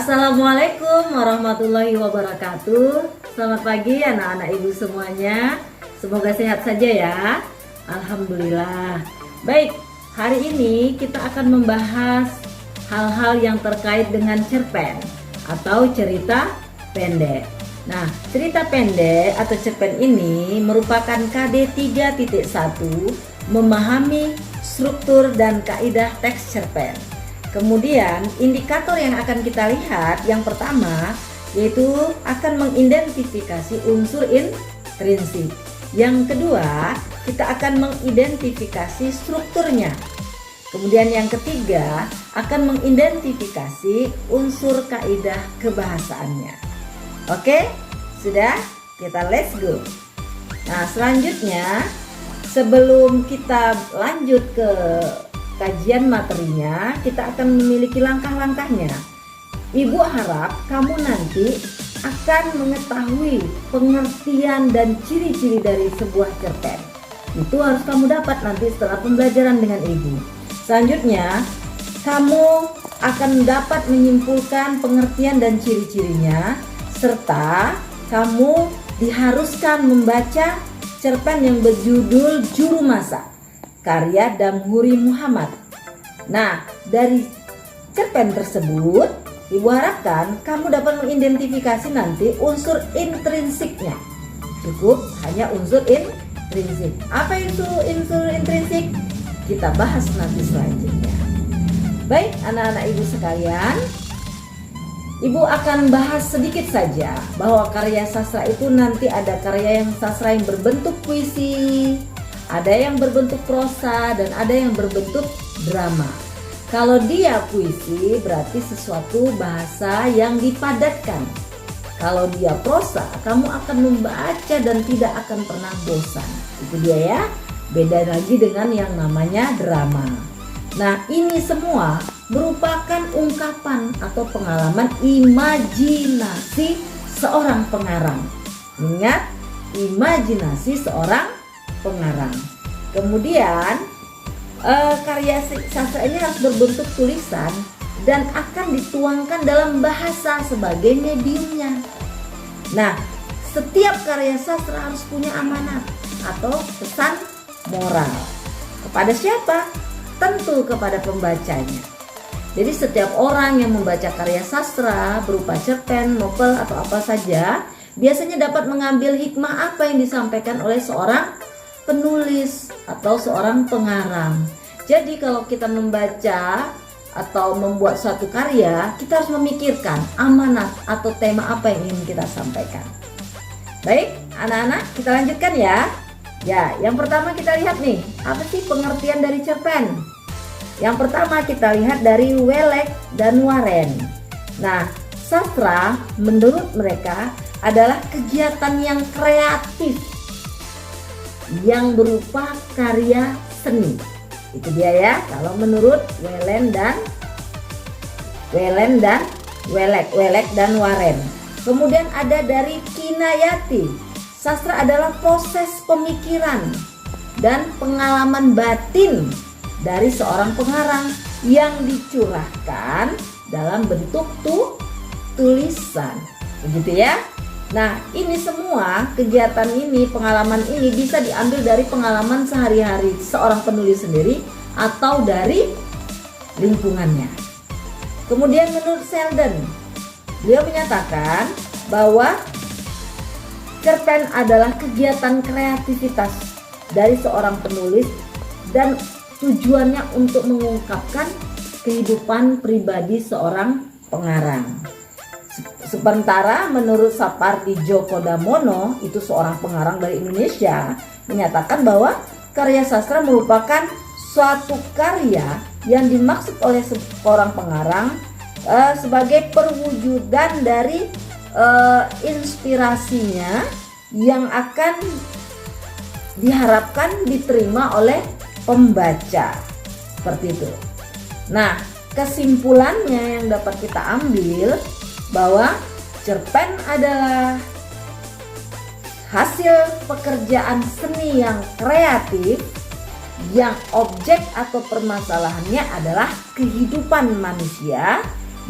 Assalamualaikum warahmatullahi wabarakatuh. Selamat pagi anak-anak ibu semuanya. Semoga sehat saja ya. Alhamdulillah. Baik, hari ini kita akan membahas hal-hal yang terkait dengan cerpen atau cerita pendek. Nah, cerita pendek atau cerpen ini merupakan KD 3.1 memahami struktur dan kaidah teks cerpen. Kemudian indikator yang akan kita lihat yang pertama yaitu akan mengidentifikasi unsur intrinsik. Yang kedua, kita akan mengidentifikasi strukturnya. Kemudian yang ketiga akan mengidentifikasi unsur kaidah kebahasaannya. Oke, sudah? Kita let's go. Nah, selanjutnya sebelum kita lanjut ke kajian materinya, kita akan memiliki langkah-langkahnya. Ibu harap kamu nanti akan mengetahui pengertian dan ciri-ciri dari sebuah cerpen. Itu harus kamu dapat nanti setelah pembelajaran dengan ibu. Selanjutnya, kamu akan dapat menyimpulkan pengertian dan ciri-cirinya, serta kamu diharuskan membaca cerpen yang berjudul Juru Masak karya Damhoeri Muhammad. Nah, dari cerpen tersebut, ibu harapkan kamu dapat mengidentifikasi nanti unsur intrinsiknya. Cukup hanya unsur intrinsik. Apa itu unsur intrinsik? Kita bahas nanti selanjutnya. Baik, anak-anak ibu sekalian, ibu akan bahas sedikit saja bahwa karya sastra itu nanti ada karya yang sastra yang berbentuk puisi, ada yang berbentuk prosa, dan ada yang berbentuk drama. Kalau dia puisi berarti sesuatu bahasa yang dipadatkan. Kalau dia prosa, kamu akan membaca dan tidak akan pernah bosan. Itu dia ya. Beda lagi dengan yang namanya drama. Nah, ini semua merupakan ungkapan atau pengalaman imajinasi seorang pengarang. Ingat, imajinasi seorang pengarang. Kemudian karya sastra ini harus berbentuk tulisan dan akan dituangkan dalam bahasa sebagai mediumnya. Nah, setiap karya sastra harus punya amanat atau pesan moral. Kepada siapa? Tentu kepada pembacanya. Jadi setiap orang yang membaca karya sastra berupa cerpen, novel atau apa saja, biasanya dapat mengambil hikmah apa yang disampaikan oleh seorang penulis atau seorang pengarang. Jadi kalau kita membaca atau membuat suatu karya, kita harus memikirkan amanat atau tema apa yang ingin kita sampaikan. Baik, anak-anak, kita lanjutkan ya. Ya, yang pertama kita lihat nih, apa sih pengertian dari cerpen? Yang pertama kita lihat dari Welek dan Warren. Nah, sastra menurut mereka adalah kegiatan yang kreatif yang berupa karya seni. Itu dia ya, kalau menurut Welek dan Warren. Kemudian ada dari Kinayati. Sastra adalah proses pemikiran dan pengalaman batin dari seorang pengarang yang dicurahkan dalam bentuk tulisan. Begitu ya. Nah, ini semua kegiatan ini, pengalaman ini bisa diambil dari pengalaman sehari-hari seorang penulis sendiri atau dari lingkungannya. Kemudian menurut Sheldon, beliau menyatakan bahwa cerpen adalah kegiatan kreativitas dari seorang penulis dan tujuannya untuk mengungkapkan kehidupan pribadi seorang pengarang. Sementara menurut Sapardi Djoko Damono, itu seorang pengarang dari Indonesia, menyatakan bahwa karya sastra merupakan suatu karya yang dimaksud oleh seorang pengarang sebagai perwujudan dari inspirasinya yang akan diharapkan diterima oleh pembaca. Seperti itu. Nah, kesimpulannya yang dapat kita ambil bahwa cerpen adalah hasil pekerjaan seni yang kreatif yang objek atau permasalahannya adalah kehidupan manusia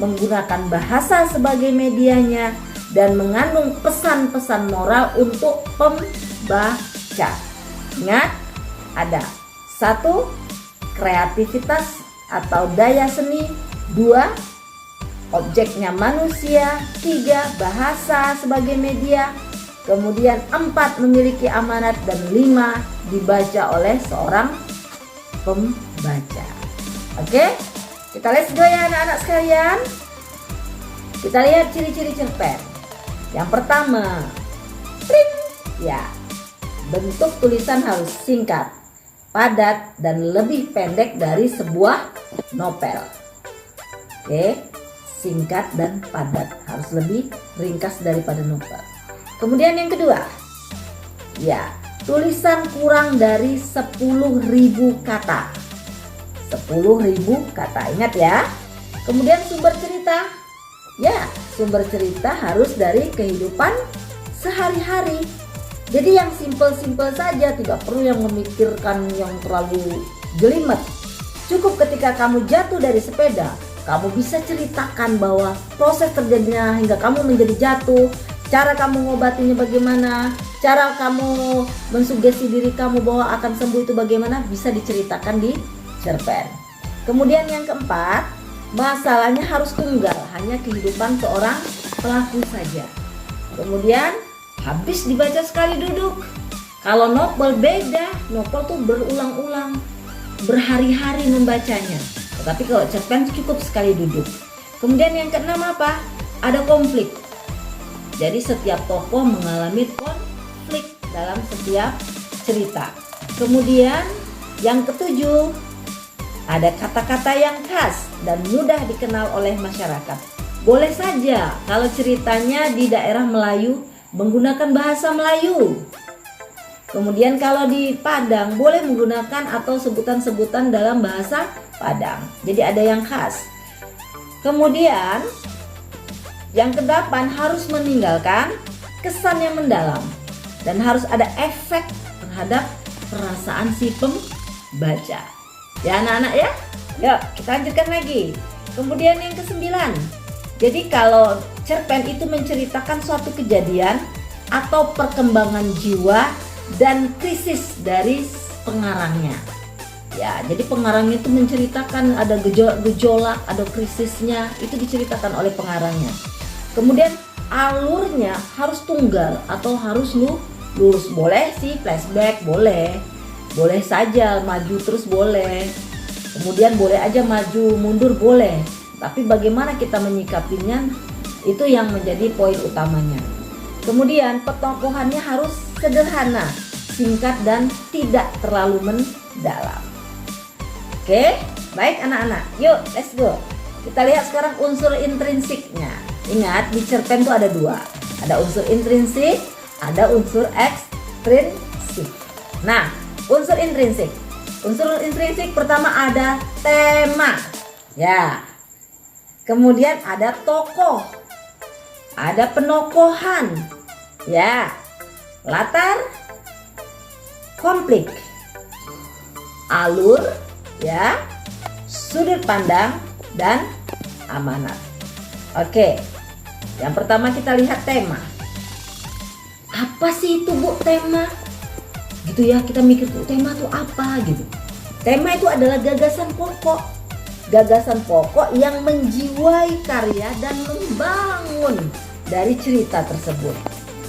menggunakan bahasa sebagai medianya, dan mengandung pesan-pesan moral untuk pembaca. Ingat, ada 1. Kreativitas atau daya seni, 2. Objeknya manusia, 3. Bahasa sebagai media, kemudian 4. Memiliki amanat, dan 5. Dibaca oleh seorang pembaca. Oke, kita let's go ya anak-anak sekalian. Kita lihat ciri-ciri cerpen. Yang pertama, trik, ya, bentuk tulisan harus singkat, padat, dan lebih pendek dari sebuah novel. Oke, singkat dan padat, harus lebih ringkas daripada novel. Kemudian yang kedua, ya, tulisan kurang dari 10.000 kata. 10.000 kata, ingat ya. Kemudian sumber cerita, ya, sumber cerita harus dari kehidupan sehari-hari. Jadi yang simpel-simpel saja, tidak perlu yang memikirkan yang terlalu jelimet. Cukup ketika kamu jatuh dari sepeda, kamu bisa ceritakan bahwa proses terjadinya hingga kamu menjadi jatuh, cara kamu ngobatinya bagaimana, cara kamu mensugesti diri kamu bahwa akan sembuh itu bagaimana, bisa diceritakan di cerpen. Kemudian yang keempat, masalahnya harus tunggal, hanya kehidupan seorang pelaku saja. Kemudian habis dibaca sekali duduk. Kalau novel beda, novel tuh berulang-ulang, berhari-hari membacanya. Tetapi kalau cerpen cukup sekali duduk. Kemudian yang keenam apa? Ada konflik. Jadi setiap tokoh mengalami konflik dalam setiap cerita. Kemudian yang ketujuh, ada kata-kata yang khas dan mudah dikenal oleh masyarakat. Boleh saja kalau ceritanya di daerah Melayu menggunakan bahasa Melayu. Kemudian kalau di Padang boleh menggunakan atau sebutan-sebutan dalam bahasa Padang. Jadi ada yang khas. Kemudian yang kedelapan, harus meninggalkan kesan yang mendalam dan harus ada efek terhadap perasaan si pembaca. Ya anak-anak ya. Yuk kita lanjutkan lagi. Kemudian yang kesembilan, jadi kalau cerpen itu menceritakan suatu kejadian atau perkembangan jiwa dan krisis dari pengarangnya. Ya, jadi pengarangnya itu menceritakan ada gejolak, ada krisisnya, itu diceritakan oleh pengarangnya. Kemudian alurnya harus tunggal atau harus lurus. Boleh sih flashback, boleh saja maju terus boleh. Kemudian boleh aja maju mundur boleh. Tapi bagaimana kita menyikapinya itu yang menjadi poin utamanya. Kemudian petokohannya harus sederhana, singkat dan tidak terlalu mendalam. Oke, baik anak-anak. Yuk, let's go. Kita lihat sekarang unsur intrinsiknya. Ingat, di cerpen itu ada dua. Ada unsur intrinsik, ada unsur ekstrinsik. Nah, unsur intrinsik. Unsur intrinsik pertama ada tema. Ya. Kemudian ada tokoh. Ada penokohan. Ya. Latar, konflik, alur, ya, sudut pandang dan amanat. Oke. Yang pertama kita lihat tema. Apa sih itu Bu tema? Gitu ya, kita mikir tuh tema itu apa gitu. Tema itu adalah gagasan pokok. Gagasan pokok yang menjiwai karya dan membangun dari cerita tersebut.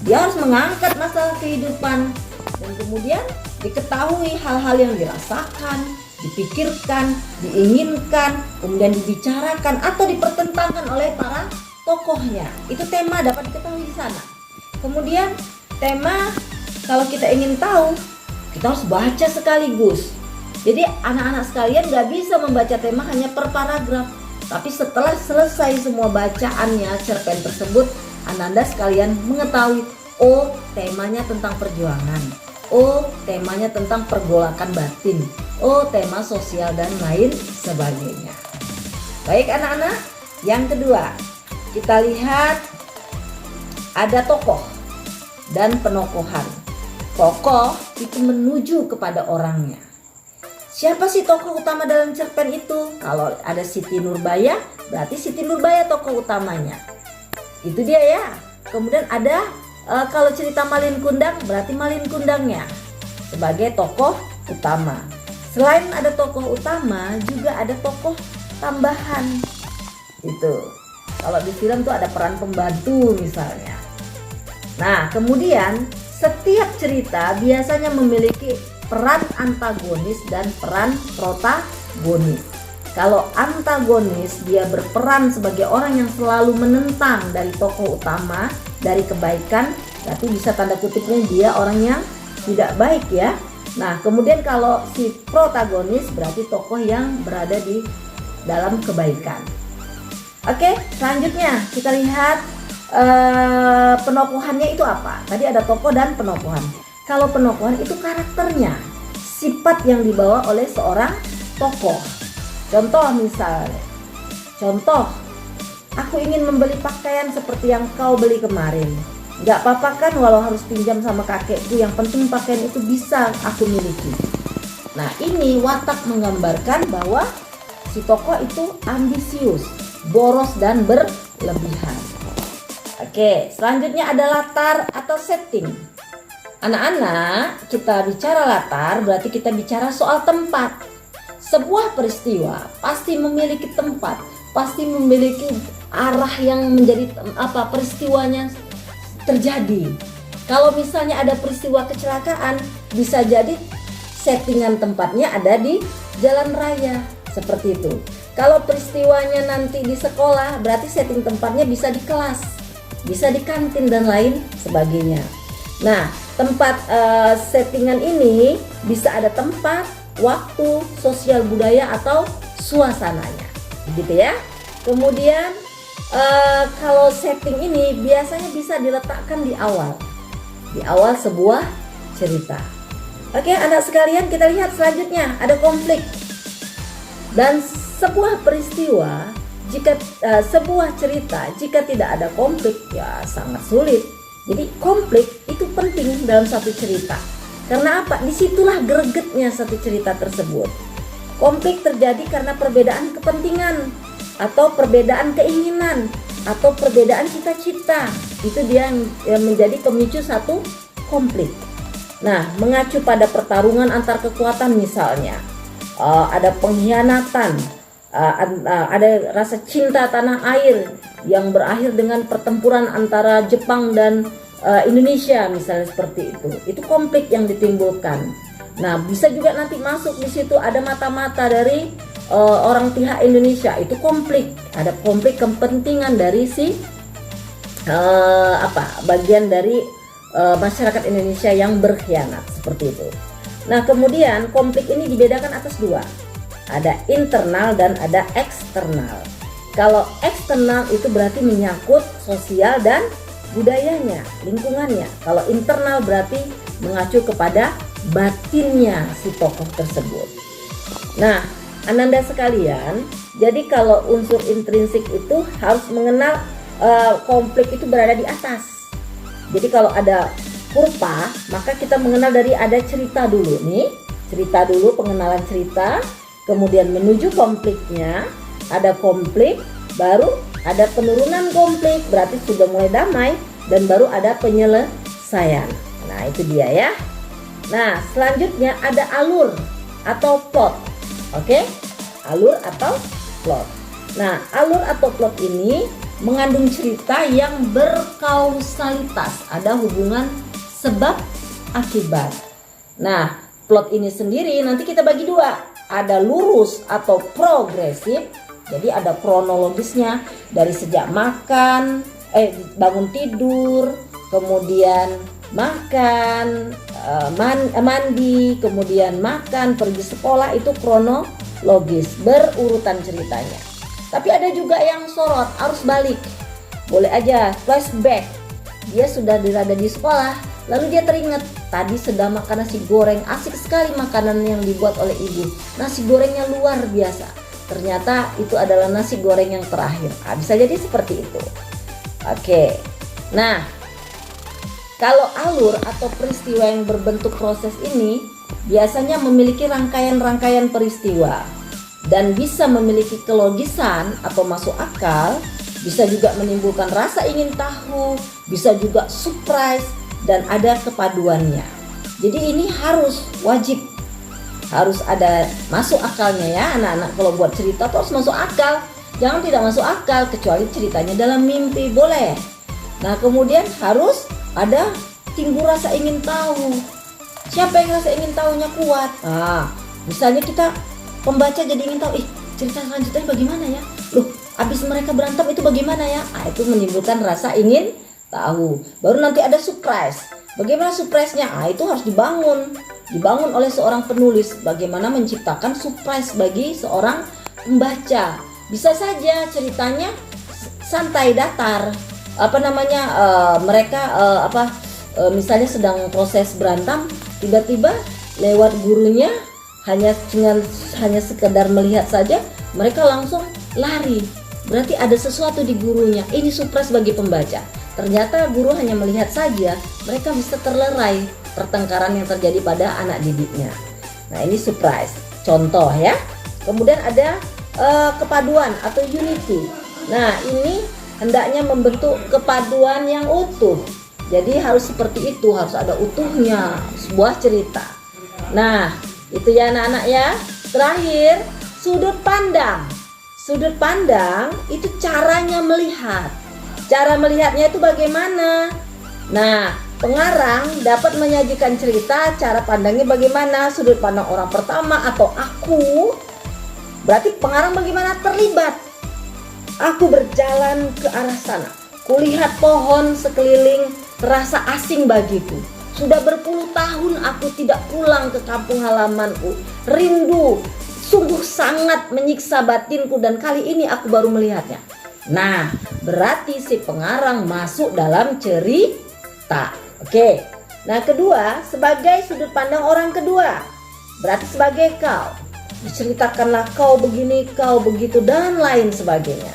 Dia harus mengangkat masalah kehidupan dan kemudian diketahui hal-hal yang dirasakan, dipikirkan, diinginkan, kemudian dibicarakan atau dipertentangkan oleh para tokohnya. Itu tema dapat diketahui di sana. Kemudian tema, kalau kita ingin tahu, kita harus baca sekaligus. Jadi anak-anak sekalian gak bisa membaca tema hanya per paragraf. Tapi setelah selesai semua bacaannya cerpen tersebut, Anda sekalian mengetahui, oh temanya tentang perjuangan, oh temanya tentang pergolakan batin, oh tema sosial dan lain sebagainya. Baik anak-anak, yang kedua kita lihat ada tokoh dan penokohan. Tokoh itu menuju kepada orangnya. siapa sih tokoh utama dalam cerpen itu? Kalau ada Siti Nurbaya, berarti Siti Nurbaya tokoh utamanya. Itu dia ya. Kemudian ada kalau cerita Malin Kundang, berarti Malin Kundangnya sebagai tokoh utama. Selain ada tokoh utama, juga ada tokoh tambahan. Itu. Kalau di film tuh ada peran pembantu misalnya. Nah, kemudian setiap cerita biasanya memiliki peran antagonis dan peran protagonis. Kalau antagonis, dia berperan sebagai orang yang selalu menentang dari tokoh utama, dari kebaikan, berarti bisa tanda kutipnya dia orang yang tidak baik ya. Nah, kemudian kalau si protagonis berarti tokoh yang berada di dalam kebaikan. Oke, selanjutnya kita lihat penokohannya itu apa? Tadi ada tokoh dan penokohan. Kalau penokohan itu karakternya, sifat yang dibawa oleh seorang tokoh. Contoh misalnya, aku ingin membeli pakaian seperti yang kau beli kemarin. Gak apa-apa kan walau harus pinjam sama kakekku, yang penting pakaian itu bisa aku miliki. Nah, ini watak menggambarkan bahwa si tokoh itu ambisius, boros dan berlebihan. Oke, selanjutnya ada latar atau setting. Anak-anak, kita bicara latar berarti kita bicara soal tempat. Sebuah peristiwa pasti memiliki tempat, pasti memiliki arah yang menjadi peristiwanya terjadi. Kalau misalnya ada peristiwa kecelakaan, bisa jadi settingan tempatnya ada di jalan raya, seperti itu. Kalau peristiwanya nanti di sekolah, berarti setting tempatnya bisa di kelas, bisa di kantin dan lain sebagainya. Nah, tempat settingan ini bisa ada tempat, waktu, sosial budaya atau suasananya, begitu ya. Kemudian kalau setting ini biasanya bisa diletakkan di awal sebuah cerita. Oke, anak sekalian, kita lihat selanjutnya ada konflik. Dan sebuah peristiwa, jika sebuah cerita jika tidak ada konflik ya sangat sulit. Jadi konflik itu penting dalam satu cerita. Karena apa? Disitulah gregetnya satu cerita tersebut. Konflik terjadi karena perbedaan kepentingan atau perbedaan keinginan atau perbedaan cita-cita. Itu dia yang menjadi pemicu satu konflik. Nah, mengacu pada pertarungan antar kekuatan misalnya, ada pengkhianatan, ada rasa cinta tanah air yang berakhir dengan pertempuran antara Jepang dan Indonesia misalnya, seperti itu. Itu konflik yang ditimbulkan. Nah, bisa juga nanti masuk di situ ada mata-mata dari orang pihak Indonesia, itu konflik. Ada konflik kepentingan dari si bagian dari masyarakat Indonesia yang berkhianat, seperti itu. Nah, kemudian konflik ini dibedakan atas dua. Ada internal dan ada eksternal. Kalau eksternal itu berarti menyangkut sosial dan budayanya, lingkungannya. Kalau internal berarti mengacu kepada batinnya si tokoh tersebut. Nah, Ananda sekalian, jadi kalau unsur intrinsik itu harus mengenal konflik itu berada di atas. Jadi kalau ada kurva, maka kita mengenal dari ada cerita dulu nih, cerita dulu, pengenalan cerita, kemudian menuju konfliknya, ada konflik, baru ada penurunan konflik, berarti sudah mulai damai, dan baru ada penyelesaian. Nah, itu dia ya. Nah, selanjutnya ada alur atau plot. Oke? Alur atau plot. Nah, alur atau plot ini mengandung cerita yang berkausalitas, ada hubungan sebab akibat. Nah, plot ini sendiri nanti kita bagi dua. Ada lurus atau progresif. Jadi ada kronologisnya dari sejak makan, bangun tidur, kemudian makan, mandi, kemudian makan, pergi sekolah, itu kronologis, berurutan ceritanya. Tapi ada juga yang sorot, arus balik. Boleh aja flashback. Dia sudah berada di sekolah, lalu dia teringat tadi sedang makan nasi goreng, asik sekali makanan yang dibuat oleh ibu. Nasi gorengnya luar biasa. Ternyata itu adalah nasi goreng yang terakhir. Nah, bisa jadi seperti itu. Oke. Nah, kalau alur atau peristiwa yang berbentuk proses ini biasanya memiliki rangkaian-rangkaian peristiwa dan bisa memiliki kelogisan atau masuk akal, bisa juga menimbulkan rasa ingin tahu, bisa juga surprise, dan ada kepaduannya. Jadi ini wajib harus ada masuk akalnya ya anak-anak. Kalau buat cerita tuh harus masuk akal, jangan tidak masuk akal kecuali ceritanya dalam mimpi, boleh. Nah kemudian harus ada timbul rasa ingin tahu. Siapa yang rasa ingin tahunya kuat? Nah misalnya kita pembaca jadi ingin tahu, cerita selanjutnya bagaimana ya? Loh, abis mereka berantem itu bagaimana ya? Itu menimbulkan rasa ingin tahu. Baru nanti ada surprise. Bagaimana surprise-nya? Itu harus dibangun oleh seorang penulis. Bagaimana menciptakan surprise bagi seorang pembaca. Bisa saja ceritanya santai, datar. Mereka misalnya sedang proses berantem, tiba-tiba lewat gurunya hanya sekedar melihat saja, mereka langsung lari. Berarti ada sesuatu di gurunya. Ini surprise bagi pembaca. Ternyata guru hanya melihat saja, mereka bisa terlerai pertengkaran yang terjadi pada anak didiknya. Nah ini surprise, contoh ya. Kemudian ada kepaduan atau unity. Nah ini hendaknya membentuk kepaduan yang utuh. Jadi harus seperti itu, harus ada utuhnya sebuah cerita. Nah itu ya anak-anak ya. Terakhir, sudut pandang. Sudut pandang itu caranya melihat. Cara melihatnya itu bagaimana? Nah, pengarang dapat menyajikan cerita, cara pandangnya bagaimana? Sudut pandang orang pertama atau aku? Berarti pengarang bagaimana? Terlibat. Aku berjalan ke arah sana. Kulihat pohon sekeliling terasa asing bagiku. Sudah berpuluh tahun aku tidak pulang ke kampung halamanku. Rindu sungguh sangat menyiksa batinku dan kali ini aku baru melihatnya. Nah, berarti si pengarang masuk dalam cerita. Oke. Nah, kedua, sebagai sudut pandang orang kedua. Berarti sebagai kau. Diceritakanlah kau begini, kau begitu dan lain sebagainya.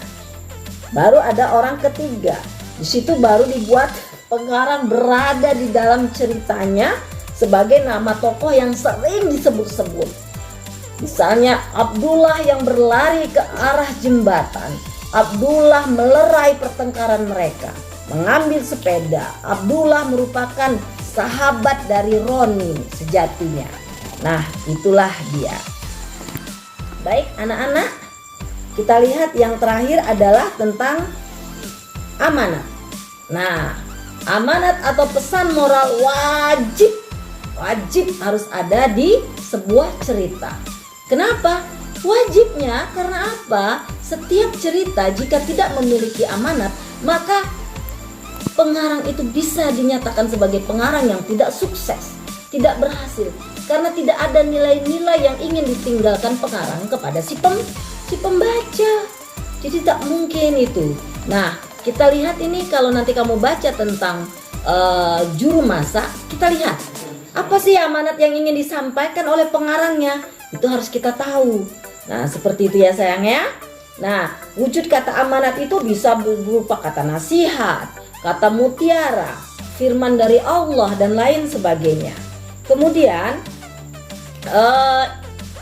Baru ada orang ketiga. Di situ baru dibuat pengarang berada di dalam ceritanya sebagai nama tokoh yang sering disebut-sebut. Misalnya Abdullah yang berlari ke arah jembatan. Abdullah melerai pertengkaran mereka, mengambil sepeda. Abdullah merupakan sahabat dari Roni sejatinya. Nah, itulah dia. Baik anak-anak, kita lihat yang terakhir adalah tentang amanat. Nah, amanat atau pesan moral wajib harus ada di sebuah cerita. Kenapa? Wajibnya karena apa? Setiap cerita jika tidak memiliki amanat, maka pengarang itu bisa dinyatakan sebagai pengarang yang tidak sukses, tidak berhasil, karena tidak ada nilai-nilai yang ingin ditinggalkan pengarang kepada si pembaca. Jadi tak mungkin itu. Nah, kita lihat ini kalau nanti kamu baca tentang juru masak, kita lihat apa sih amanat yang ingin disampaikan oleh pengarangnya. Itu harus kita tahu. Nah, seperti itu ya sayang ya. Nah, wujud kata amanat itu bisa berupa kata nasihat, kata mutiara, firman dari Allah dan lain sebagainya. Kemudian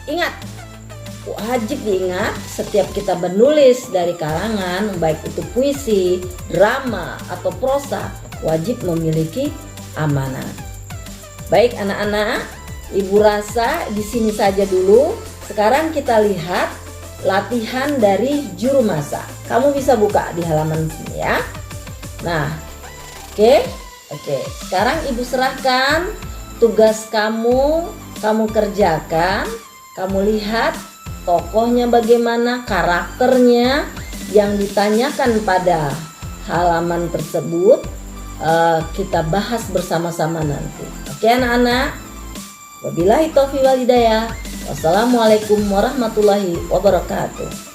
ingat, wajib diingat setiap kita menulis dari karangan, baik itu puisi, drama atau prosa, wajib memiliki amanat. Baik anak-anak, Ibu rasa di sini saja dulu. Sekarang kita lihat latihan dari juru masak. Kamu bisa buka di halaman sini ya. Nah, oke. Sekarang Ibu serahkan tugas kamu kerjakan. Kamu lihat tokohnya bagaimana, karakternya yang ditanyakan pada halaman tersebut. Kita bahas bersama-sama nanti. Oke anak-anak. Wabillahi taufiq wal hidayah. Wassalamualaikum warahmatullahi wabarakatuh.